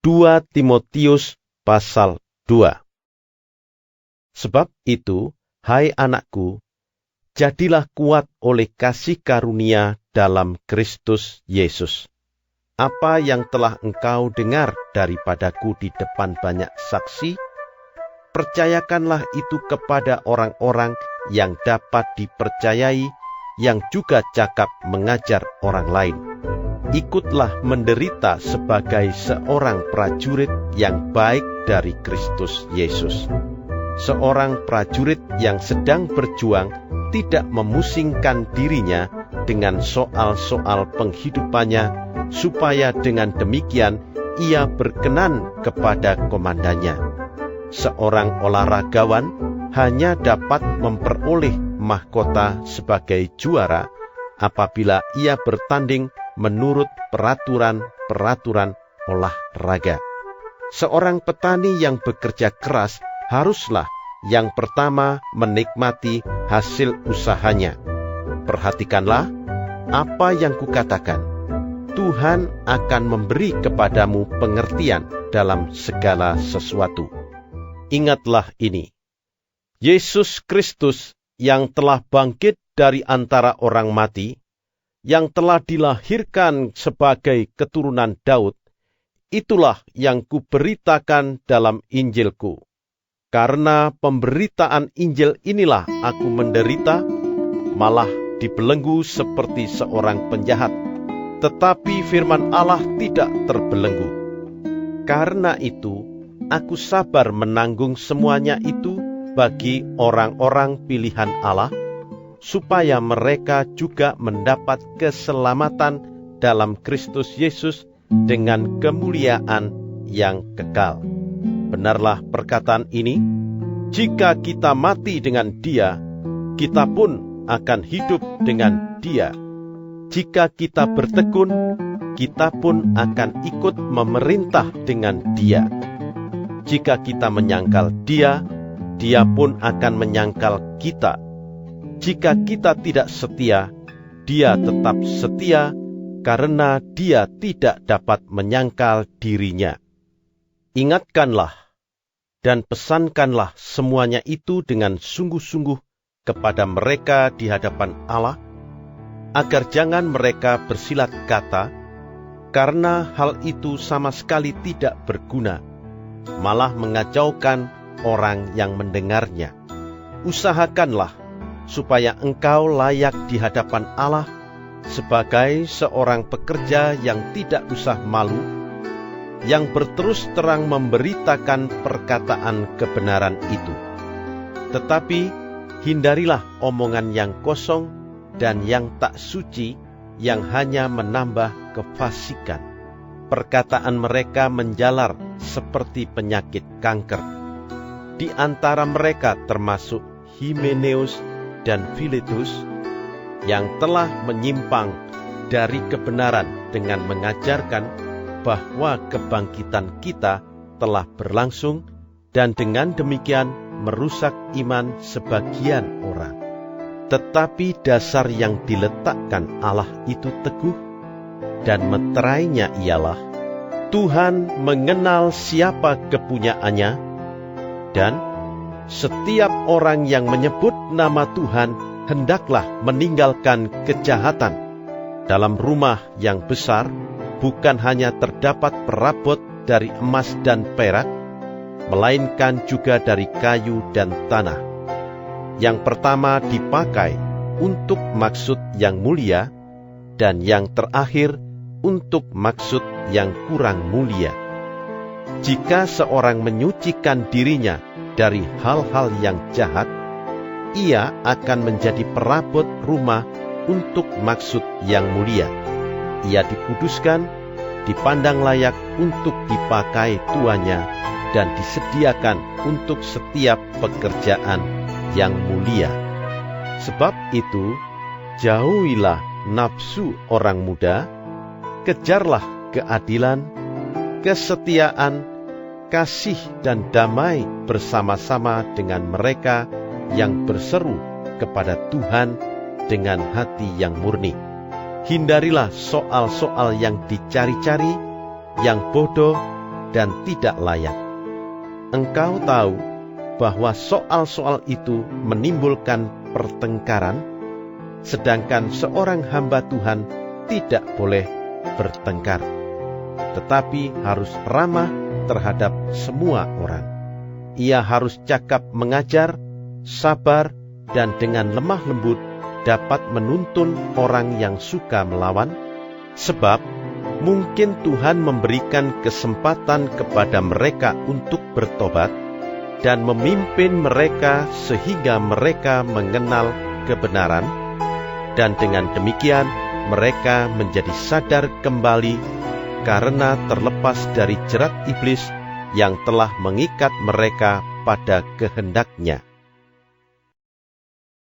2 Timotius pasal 2. Sebab itu, hai anakku, jadilah kuat oleh kasih karunia dalam Kristus Yesus. Apa yang telah engkau dengar daripadaku di depan banyak saksi, percayakanlah itu kepada orang-orang yang dapat dipercayai, yang juga cakap mengajar orang lain. Ikutlah menderita sebagai seorang prajurit yang baik dari Kristus Yesus. Seorang prajurit yang sedang berjuang tidak memusingkan dirinya dengan soal-soal penghidupannya, supaya dengan demikian ia berkenan kepada komandannya. Seorang olahragawan hanya dapat memperoleh mahkota sebagai juara apabila ia bertanding menurut peraturan-peraturan olahraga. Seorang petani yang bekerja keras haruslah yang pertama menikmati hasil usahanya. Perhatikanlah apa yang kukatakan. Tuhan akan memberi kepadamu pengertian dalam segala sesuatu. Ingatlah ini. Yesus Kristus yang telah bangkit dari antara orang mati, yang telah dilahirkan sebagai keturunan Daud, itulah yang kuberitakan dalam Injilku. Karena pemberitaan Injil inilah aku menderita, malah dibelenggu seperti seorang penjahat. Tetapi firman Allah tidak terbelenggu. Karena itu, aku sabar menanggung semuanya itu bagi orang-orang pilihan Allah, supaya mereka juga mendapat keselamatan dalam Kristus Yesus dengan kemuliaan yang kekal. Benarlah perkataan ini, jika kita mati dengan Dia, kita pun akan hidup dengan Dia. Jika kita bertekun, kita pun akan ikut memerintah dengan Dia. Jika kita menyangkal Dia, Dia pun akan menyangkal kita. Jika kita tidak setia, Dia tetap setia, karena Dia tidak dapat menyangkal dirinya. Ingatkanlah dan pesankanlah semuanya itu dengan sungguh-sungguh kepada mereka di hadapan Allah, agar jangan mereka bersilat kata, karena hal itu sama sekali tidak berguna, malah mengacaukan orang yang mendengarnya. Usahakanlah supaya engkau layak di hadapan Allah sebagai seorang pekerja yang tidak usah malu, yang berterus terang memberitakan perkataan kebenaran itu. Tetapi hindarilah omongan yang kosong dan yang tak suci, yang hanya menambah kefasikan. Perkataan mereka menjalar seperti penyakit kanker. Di antara mereka termasuk Himeneus dan Filetus, yang telah menyimpang dari kebenaran dengan mengajarkan bahwa kebangkitan kita telah berlangsung, dan dengan demikian merusak iman sebagian orang. Tetapi dasar yang diletakkan Allah itu teguh, dan meterainya ialah, Tuhan mengenal siapa kepunyaannya, dan setiap orang yang menyebut nama Tuhan hendaklah meninggalkan kejahatan. Dalam rumah yang besar bukan hanya terdapat perabot dari emas dan perak, melainkan juga dari kayu dan tanah. Yang pertama dipakai untuk maksud yang mulia, dan yang terakhir untuk maksud yang kurang mulia. Jika seorang menyucikan dirinya dari hal-hal yang jahat, ia akan menjadi perabot rumah untuk maksud yang mulia. Ia dikuduskan, dipandang layak untuk dipakai tuannya, dan disediakan untuk setiap pekerjaan yang mulia. Sebab itu, jauhilah nafsu orang muda, kejarlah keadilan, kesetiaan, kasih dan damai bersama-sama dengan mereka yang berseru kepada Tuhan dengan hati yang murni. Hindarilah soal-soal yang dicari-cari, yang bodoh, dan tidak layak. Engkau tahu bahwa soal-soal itu menimbulkan pertengkaran, sedangkan seorang hamba Tuhan tidak boleh bertengkar, tetapi harus ramah terhadap semua orang. Ia harus cakap mengajar, sabar, dan dengan lemah lembut dapat menuntun orang yang suka melawan, sebab mungkin Tuhan memberikan kesempatan kepada mereka untuk bertobat dan memimpin mereka sehingga mereka mengenal kebenaran, dan dengan demikian mereka menjadi sadar kembali karena terlepas dari jerat iblis yang telah mengikat mereka pada kehendaknya.